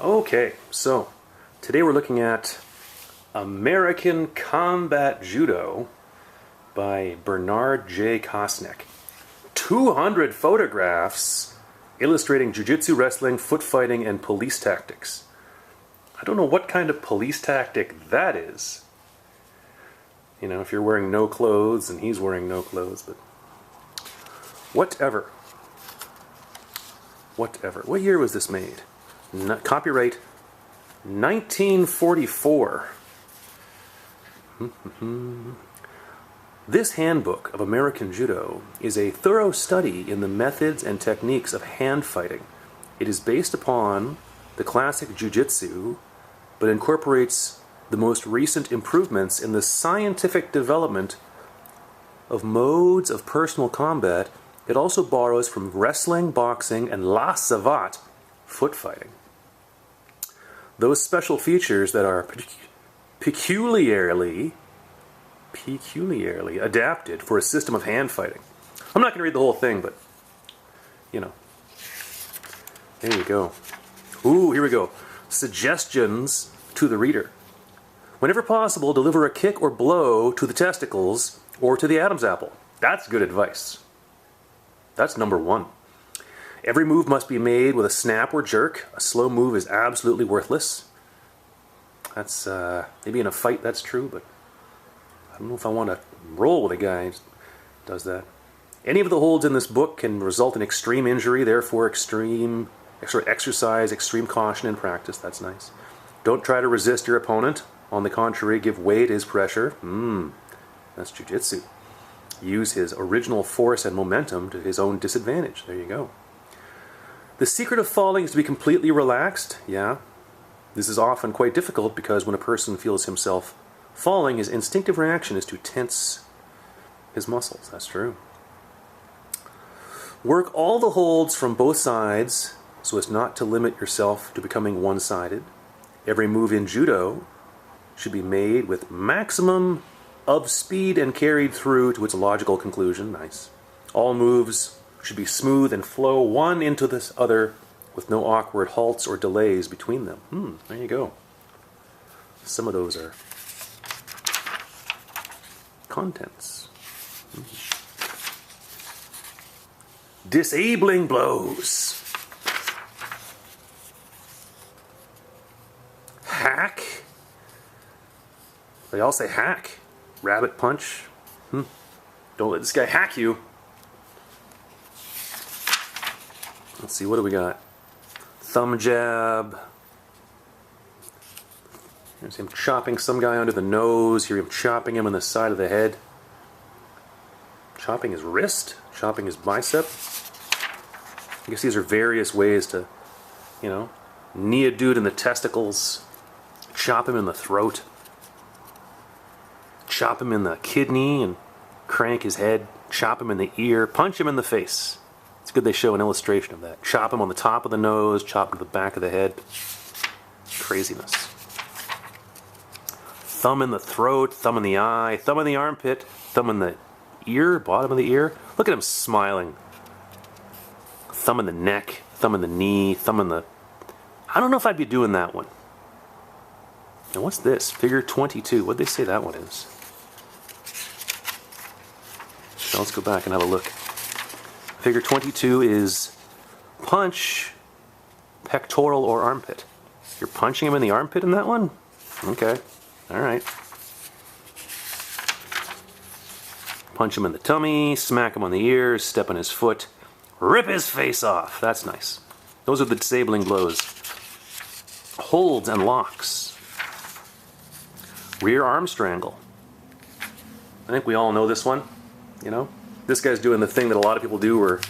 Okay, so today we're looking at American Combat Judo by Bernard J. Cosneck. 200 photographs illustrating jiu-jitsu, wrestling, foot fighting, and police tactics. I don't know what kind of police tactic that is. You know, if you're wearing no clothes and he's wearing no clothes, but whatever. Whatever. What year was this made? Copyright 1944. This handbook of American Judo is a thorough study in the methods and techniques of hand fighting. It is based upon the classic jiu-jitsu, but incorporates the most recent improvements in the scientific development of modes of personal combat. It also borrows from wrestling, boxing, and la savate, foot fighting. Those special features that are peculiarly adapted for a system of hand fighting. I'm not going to read the whole thing, but, you know. There you go. Ooh, here we go. Suggestions to the reader. Whenever possible, deliver a kick or blow to the testicles or to the Adam's apple. That's good advice. That's number one. Every move must be made with a snap or jerk. A slow move is absolutely worthless. That's, maybe in a fight that's true, but I don't know if I want to roll with a guy who does that. Any of the holds in this book can result in extreme injury, therefore exercise extreme caution in practice. That's nice. Don't try to resist your opponent. On the contrary, give way to his pressure. That's jiu-jitsu. Use his original force and momentum to his own disadvantage. There you go. The secret of falling is to be completely relaxed. Yeah. This is often quite difficult because when a person feels himself falling, his instinctive reaction is to tense his muscles. That's true. Work all the holds from both sides so as not to limit yourself to becoming one-sided. Every move in judo should be made with maximum of speed and carried through to its logical conclusion. Nice. All moves should be smooth and flow one into the other with no awkward halts or delays between them. There you go. Some of those are contents. Disabling blows. Hack. They all say hack. Rabbit punch. Don't let this guy hack you. Let's see, what do we got? Thumb jab. Here's him chopping some guy under the nose. Hear him chopping him on the side of the head. Chopping his wrist. Chopping his bicep. I guess these are various ways to, you know, knee a dude in the testicles. Chop him in the throat. Chop him in the kidney and crank his head. Chop him in the ear. Punch him in the face. It's good they show an illustration of that. Chop him on the top of the nose, chop him to the back of the head. Craziness. Thumb in the throat, thumb in the eye, thumb in the armpit, thumb in the ear, bottom of the ear. Look at him smiling. Thumb in the neck, thumb in the knee, thumb in the... I don't know if I'd be doing that one. Now what's this? Figure 22. What'd they say that one is? So let's go back and have a look. Figure 22 is punch, pectoral, or armpit. You're punching him in the armpit in that one? Okay. Alright. Punch him in the tummy, smack him on the ears, step on his foot, rip his face off. That's nice. Those are the disabling blows. Holds and locks. Rear arm strangle. I think we all know this one, you know? This guy's doing the thing that a lot of people do where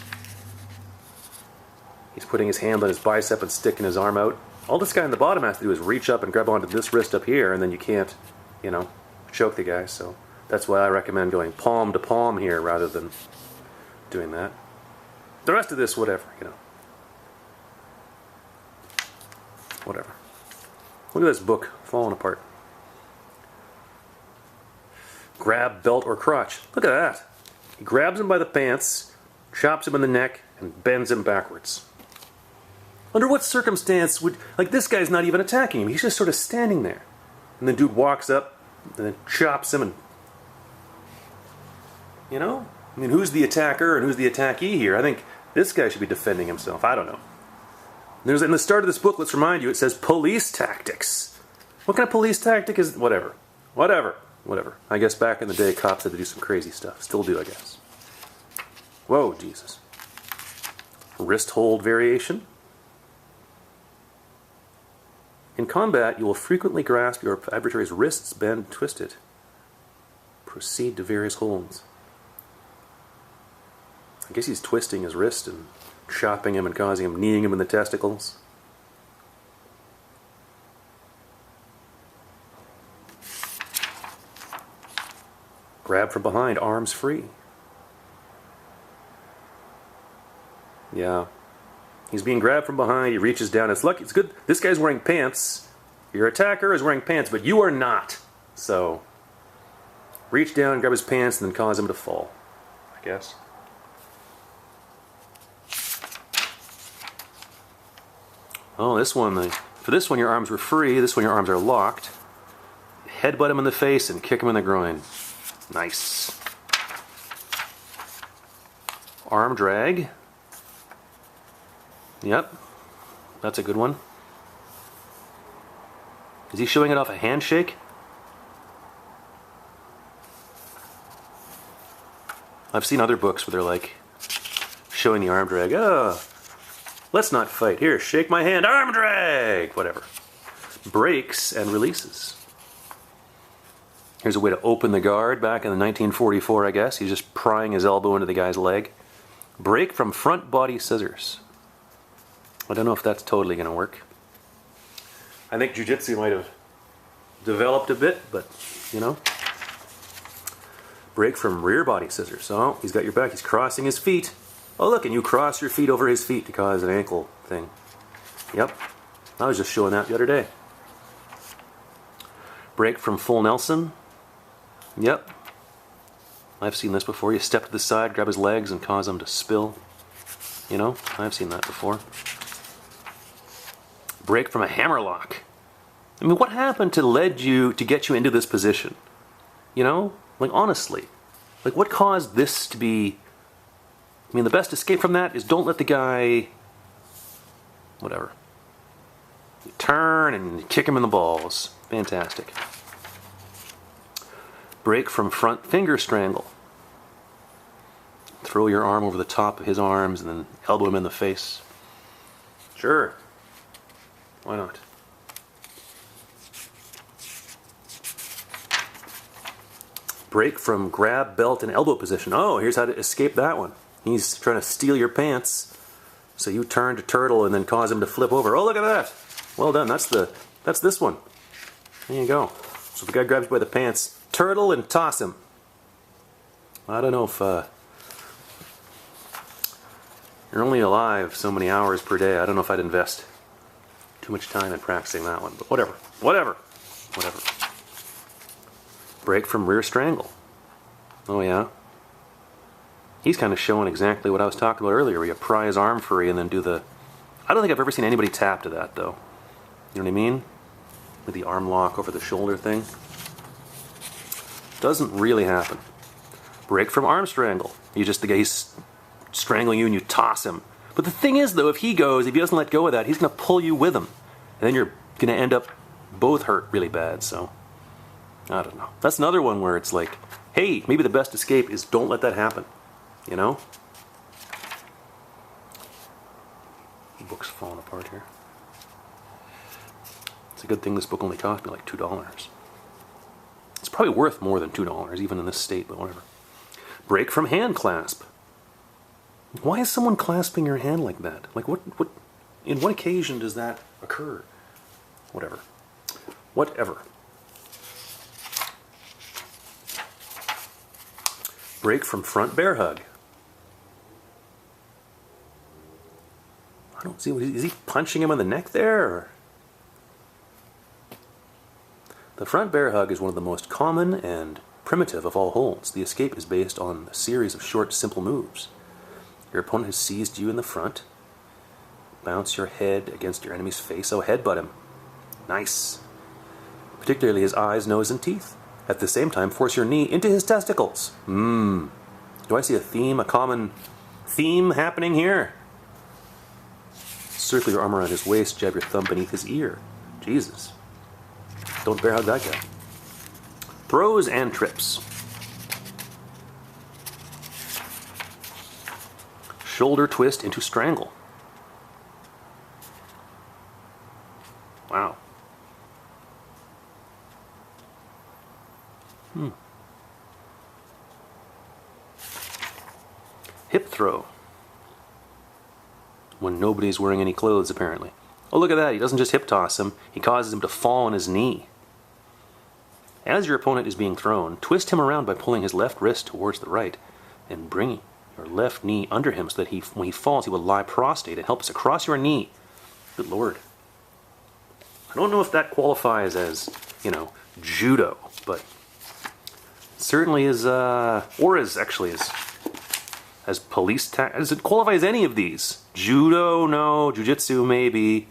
he's putting his hand on his bicep and sticking his arm out. All this guy on the bottom has to do is reach up and grab onto this wrist up here, and then you can't, you know, choke the guy. So that's why I recommend going palm to palm here rather than doing that. The rest of this, whatever, you know. Whatever. Look at this book falling apart. Grab, belt, or crotch. Look at that. He grabs him by the pants, chops him in the neck, and bends him backwards. Look Under what circumstance would... Like, this guy's not even attacking him. He's just sort of standing there. And the dude walks up and then chops him and... You know? I mean, who's the attacker and who's the attackee here? I think this guy should be defending himself. I don't know. There's, in the start of this book, let's remind you, it says police tactics. What kind of police tactic is... Whatever. Whatever. I guess back in the day, cops had to do some crazy stuff. Still do, I guess. Whoa, Jesus. Wrist hold variation. In combat, you will frequently grasp your adversary's wrists, bend, twist it. Proceed to various holds. I guess he's twisting his wrist and chopping him and causing him, kneeing him in the testicles. Grab from behind, arms free. Yeah. He's being grabbed from behind, he reaches down. It's lucky, it's good. This guy's wearing pants. Your attacker is wearing pants, but you are not. So, reach down, grab his pants, and then cause him to fall, I guess. Oh, this one, for this one your arms were free, this one your arms are locked. Headbutt him in the face and kick him in the groin. Nice. Arm drag. Yep, that's a good one. Is he showing it off a handshake? I've seen other books where they're like showing the arm drag. Oh, let's not fight. Here, shake my hand. Arm drag. Whatever. Breaks and releases. Here's a way to open the guard back in the 1944, I guess. He's just prying his elbow into the guy's leg. Break from front body scissors. I don't know if that's totally going to work. I think jiu-jitsu might have developed a bit, but, you know. Break from rear body scissors. Oh, he's got your back. He's crossing his feet. Oh, look, and you cross your feet over his feet to cause an ankle thing. Yep. I was just showing that the other day. Break from full Nelson. Yep. I've seen this before. You step to the side, grab his legs, and cause him to spill. You know, I've seen that before. Break from a hammerlock. I mean, what happened to get you into this position? You know? Like, honestly. Like, what caused this to be... I mean, the best escape from that is don't let the guy... Whatever. You turn and kick him in the balls. Fantastic. Break from front finger strangle. Throw your arm over the top of his arms and then elbow him in the face. Sure. Why not? Break from grab, belt, and elbow position. Oh, here's how to escape that one. He's trying to steal your pants, so you turn to turtle and then cause him to flip over. Oh, look at that! Well done. That's this one. There you go. So if the guy grabs you by the pants, turtle and toss him. I don't know if you're only alive so many hours per day. I don't know if I'd invest too much time in practicing that one, but whatever. Break from rear strangle. Oh yeah. He's kind of showing exactly what I was talking about earlier, where you pry his arm free and then do the... I don't think I've ever seen anybody tap to that, though. You know what I mean? With the arm lock over the shoulder thing. Doesn't really happen. Break from arm strangle. The guy's strangling you and you toss him. But the thing is, though, if he doesn't let go of that, he's going to pull you with him. And then you're going to end up both hurt really bad, so... I don't know. That's another one where it's like, hey, maybe the best escape is don't let that happen. You know? The book's falling apart here. It's a good thing this book only cost me like $2. It's probably worth more than $2, even in this state, but whatever. Break from hand clasp. Why is someone clasping your hand like that? Like, in what occasion does that occur? Whatever. Break from front bear hug. I don't see, is he punching him in the neck there? Or? The front bear hug is one of the most common and primitive of all holds. The escape is based on a series of short, simple moves. Your opponent has seized you in the front, Bounce your head against your enemy's face. Oh, headbutt him. Nice. Particularly his eyes, nose, and teeth. At the same time, force your knee into his testicles. Do I see a theme, a common theme happening here? Circle your arm around his waist, jab your thumb beneath his ear. Jesus. Don't bear hug that guy. Throws and trips. Shoulder twist into strangle. Wow. Hip throw. When nobody's wearing any clothes, apparently. Oh, look at that. He doesn't just hip toss him. He causes him to fall on his knee. As your opponent is being thrown, twist him around by pulling his left wrist towards the right and bringing your left knee under him so that when he falls, he will lie prostrate and help us across your knee. Good Lord. I don't know if that qualifies as, judo, but it certainly is, or is actually as police does it qualify as any of these? Judo, no. Jiu-jitsu, maybe.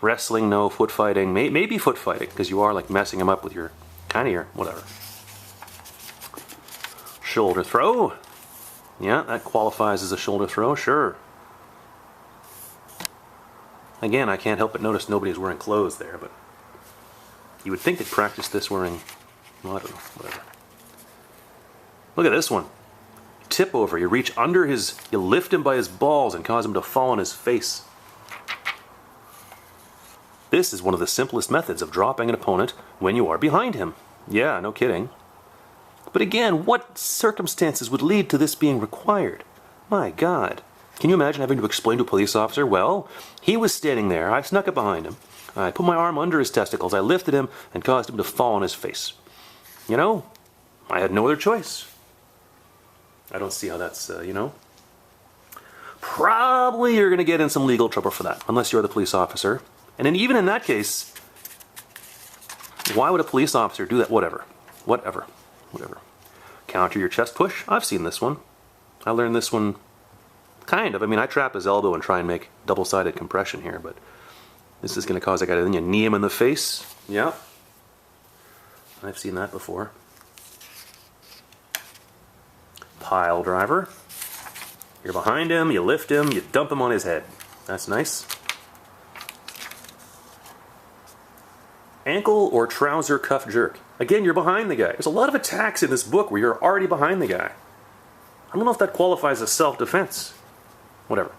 Wrestling, no. Foot fighting, maybe foot fighting, because you are like messing him up with your whatever. Shoulder throw. Yeah, that qualifies as a shoulder throw, sure. Again, I can't help but notice nobody's wearing clothes there, but you would think they'd practice this wearing, well, I don't know, whatever. Look at this one. Tip over. You reach under you lift him by his balls and cause him to fall on his face. This is one of the simplest methods of dropping an opponent when you are behind him. Yeah, no kidding. But again, what circumstances would lead to this being required? My God. Can you imagine having to explain to a police officer, well, he was standing there, I snuck up behind him, I put my arm under his testicles, I lifted him and caused him to fall on his face. I had no other choice. I don't see how that's, Probably you're going to get in some legal trouble for that, unless you're the police officer. And then even in that case, why would a police officer do that? Whatever. Counter your chest push. I've seen this one. I learned this one, kind of. I trap his elbow and try and make double-sided compression here, but this is going to cause a guy to then you knee him in the face. Yeah. I've seen that before. Pile driver. You're behind him, you lift him, you dump him on his head. That's nice. Ankle or trouser cuff jerk. Again, you're behind the guy. There's a lot of attacks in this book where you're already behind the guy. I don't know if that qualifies as self-defense. Whatever.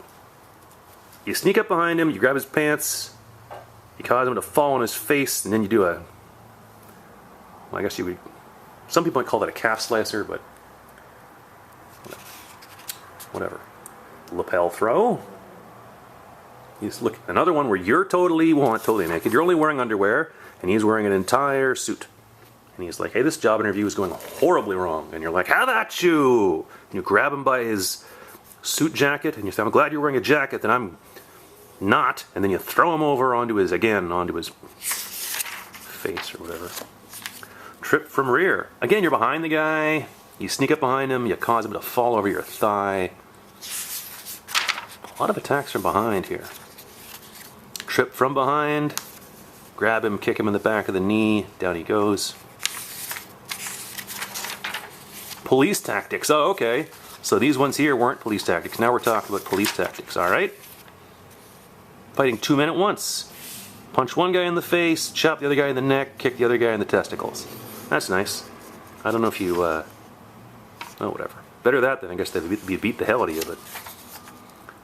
You sneak up behind him, you grab his pants, you cause him to fall on his face, and then you do well, I guess you would, some people might call that a calf slicer, but whatever. Lapel throw. You just look, another one where you're totally naked, you're only wearing underwear, and he's wearing an entire suit. And he's like, hey, this job interview is going horribly wrong. And you're like, how about you? And you grab him by his suit jacket, and you say, I'm glad you're wearing a jacket that I'm not. And then you throw him over onto his face or whatever. Trip from rear. Again, you're behind the guy. You sneak up behind him. You cause him to fall over your thigh. A lot of attacks from behind here. Trip from behind. Grab him, kick him in the back of the knee. Down he goes. Police tactics. Oh, okay. So these ones here weren't police tactics. Now we're talking about police tactics, all right? Fighting 2 men at once. Punch one guy in the face, chop the other guy in the neck, kick the other guy in the testicles. That's nice. I don't know if you, oh, whatever. Better that than I guess they'd beat the hell out of you, but...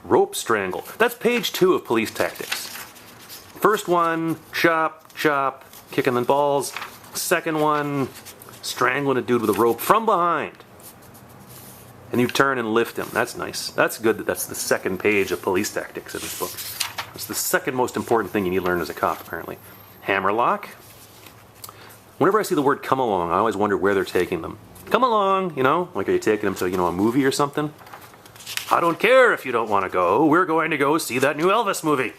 Rope strangle. That's page 2 of police tactics. First one, chop, kick in the balls. Second one, strangling a dude with a rope from behind. And you turn and lift him. That's nice. That's good that that's the second page of police tactics in this book. That's the second most important thing you need to learn as a cop, apparently. Hammerlock. Whenever I see the word come along, I always wonder where they're taking them. Come along, like are you taking them to, a movie or something? I don't care if you don't want to go. We're going to go see that new Elvis movie.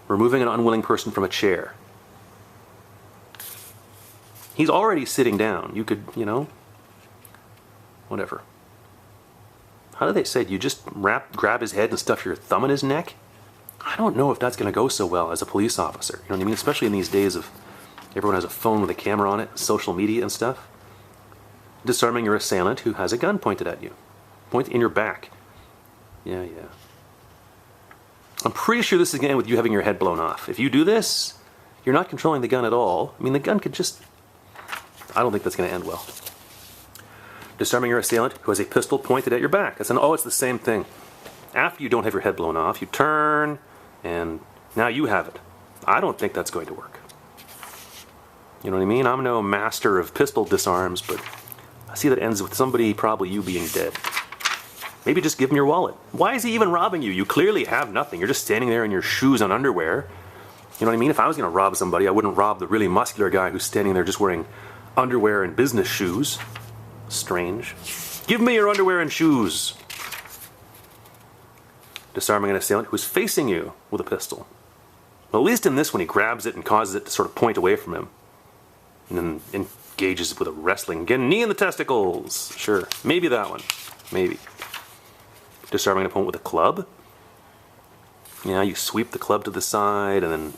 Removing an unwilling person from a chair. He's already sitting down. You could, whatever. How do they say? Do you just grab his head and stuff your thumb in his neck? I don't know if that's going to go so well as a police officer. You know what I mean? Especially in these days of everyone has a phone with a camera on it, social media and stuff. Disarming your assailant who has a gun pointed at you. Point in your back. Yeah. I'm pretty sure this is going to end with you having your head blown off. If you do this, you're not controlling the gun at all. I mean, the gun could just... I don't think that's going to end well. Disarming your assailant who has a pistol pointed at your back. It's the same thing. After you don't have your head blown off, you turn, and now you have it. I don't think that's going to work. You know what I mean? I'm no master of pistol disarms, but I see that ends with somebody, probably you, being dead. Maybe just give him your wallet. Why is he even robbing you? You clearly have nothing. You're just standing there in your shoes and underwear. You know what I mean? If I was going to rob somebody, I wouldn't rob the really muscular guy who's standing there just wearing underwear and business shoes. Strange. Give me your underwear and shoes. Disarming an assailant who's facing you with a pistol. Well, at least in this one, he grabs it and causes it to sort of point away from him. And then engages with a wrestling. Again, knee in the testicles. Sure. Maybe that one. Maybe. Disarming an opponent with a club. Yeah, you sweep the club to the side, and then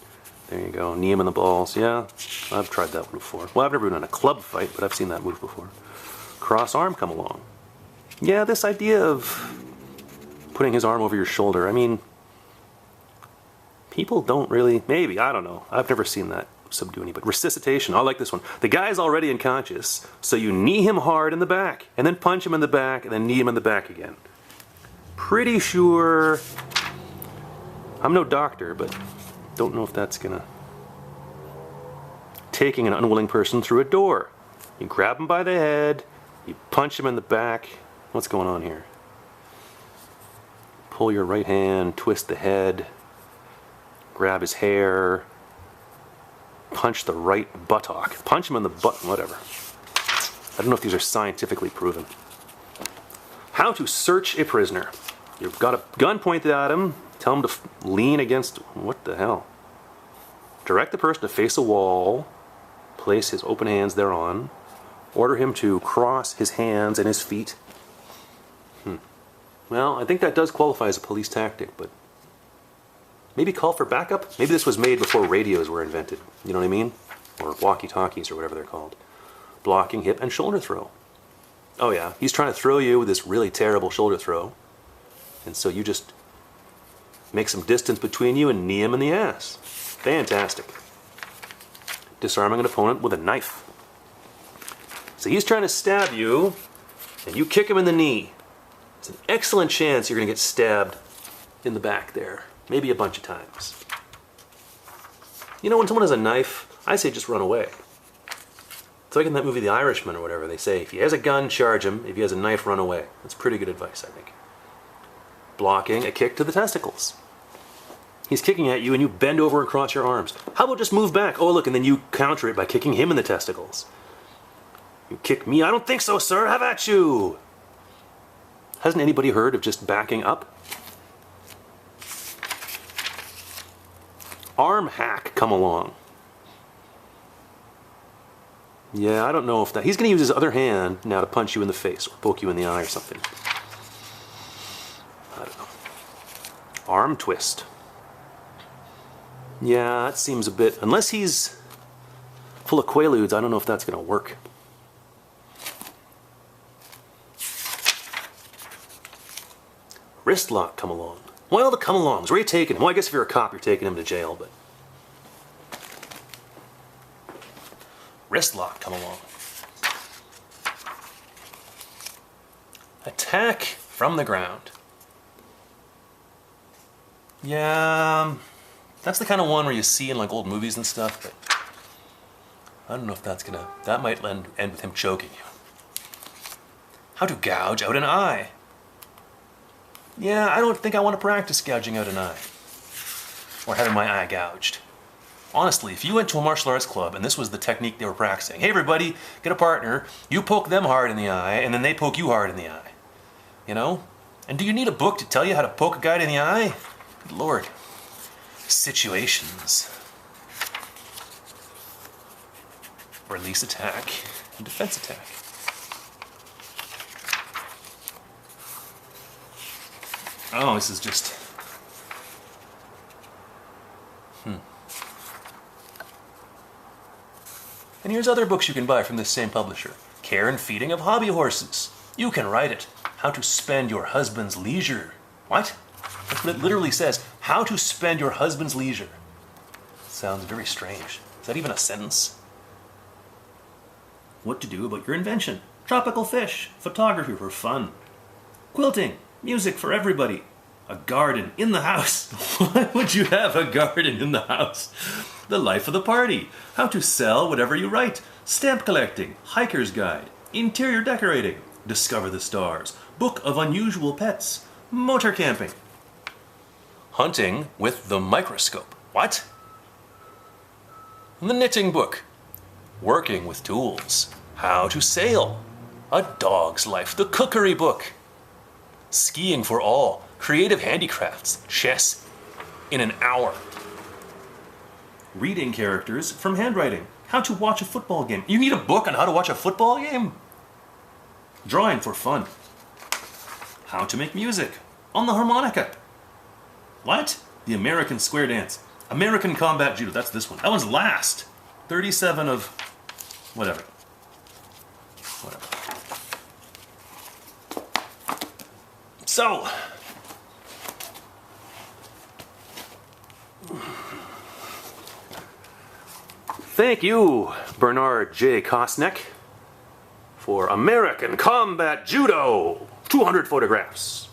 there you go. Knee him in the balls. Yeah, I've tried that one before. Well, I've never been in a club fight, but I've seen that move before. Cross arm come along. Yeah, this idea of putting his arm over your shoulder, I mean, people don't really, maybe, I don't know. I've never seen that subdue anybody. Resuscitation, I like this one. The guy's already unconscious, so you knee him hard in the back, and then punch him in the back, and then knee him in the back again. Pretty sure, I'm no doctor, but don't know if that's gonna... Taking an unwilling person through a door. You grab him by the head, you punch him in the back. What's going on here? Pull your right hand, twist the head, grab his hair, punch the right buttock. Punch him in the butt, whatever. I don't know if these are scientifically proven. How to search a prisoner. You've got a gun pointed at him, tell him to lean against, what the hell? Direct the person to face a wall, place his open hands thereon, order him to cross his hands and his feet. Well, I think that does qualify as a police tactic, but maybe call for backup? Maybe this was made before radios were invented, you know what I mean? Or walkie-talkies or whatever they're called. Blocking, hip, and shoulder throw. Oh yeah, he's trying to throw you with this really terrible shoulder throw, and so you just make some distance between you and knee him in the ass. Fantastic. Disarming an opponent with a knife. So he's trying to stab you, and you kick him in the knee. It's an excellent chance you're going to get stabbed in the back there. Maybe a bunch of times. You know, when someone has a knife, I say just run away. It's like in that movie The Irishman or whatever. They say, if he has a gun, charge him. If he has a knife, run away. That's pretty good advice, I think. Blocking a kick to the testicles. He's kicking at you and you bend over and cross your arms. How about just move back? Oh, look, and then you counter it by kicking him in the testicles. You kick me? I don't think so, sir. Have at you. Hasn't anybody heard of just backing up? Arm hack come along. Yeah, I don't know if that... He's going to use his other hand now to punch you in the face or poke you in the eye or something. I don't know. Arm twist. Yeah, that seems a bit... Unless he's full of quaaludes, I don't know if that's going to work. Wrist lock come along. Well, the come alongs. Where are you taking him? Well, I guess if you're a cop, you're taking him to jail, but... Wrist lock come along. Attack from the ground. Yeah, that's the kind of one where you see in like old movies and stuff, but I don't know if that's gonna... That might end with him choking you. How to gouge out an eye. Yeah, I don't think I want to practice gouging out an eye. Or having my eye gouged. Honestly, if you went to a martial arts club and this was the technique they were practicing, hey everybody, get a partner, you poke them hard in the eye, and then they poke you hard in the eye. You know? And do you need a book to tell you how to poke a guy in the eye? Good Lord. Situations. Release attack and defense attack. Oh, this is just... And here's other books you can buy from this same publisher. Care and Feeding of Hobby Horses. You can write it. How to Spend Your Husband's Leisure. What? That's what it literally says. How to Spend Your Husband's Leisure. Sounds very strange. Is that even a sentence? What to do about your invention. Tropical fish. Photography for fun. Quilting. Music for everybody. A garden in the house. Why would you have a garden in the house? The life of the party. How to sell whatever you write. Stamp collecting. Hiker's guide. Interior decorating. Discover the stars. Book of unusual pets. Motor camping. Hunting with the microscope. What? The knitting book. Working with tools. How to sail. A dog's life. The cookery book. Skiing for all. Creative handicrafts. Chess in an hour. Reading characters from handwriting. How to watch a football game. You need a book on how to watch a football game? Drawing for fun. How to make music. On the harmonica. What? The American Square Dance. American Combat Judo. That's this one. That one's last. 37 of... whatever. So... thank you, Bernard J. Cosneck, for American Combat Judo. 200 photographs.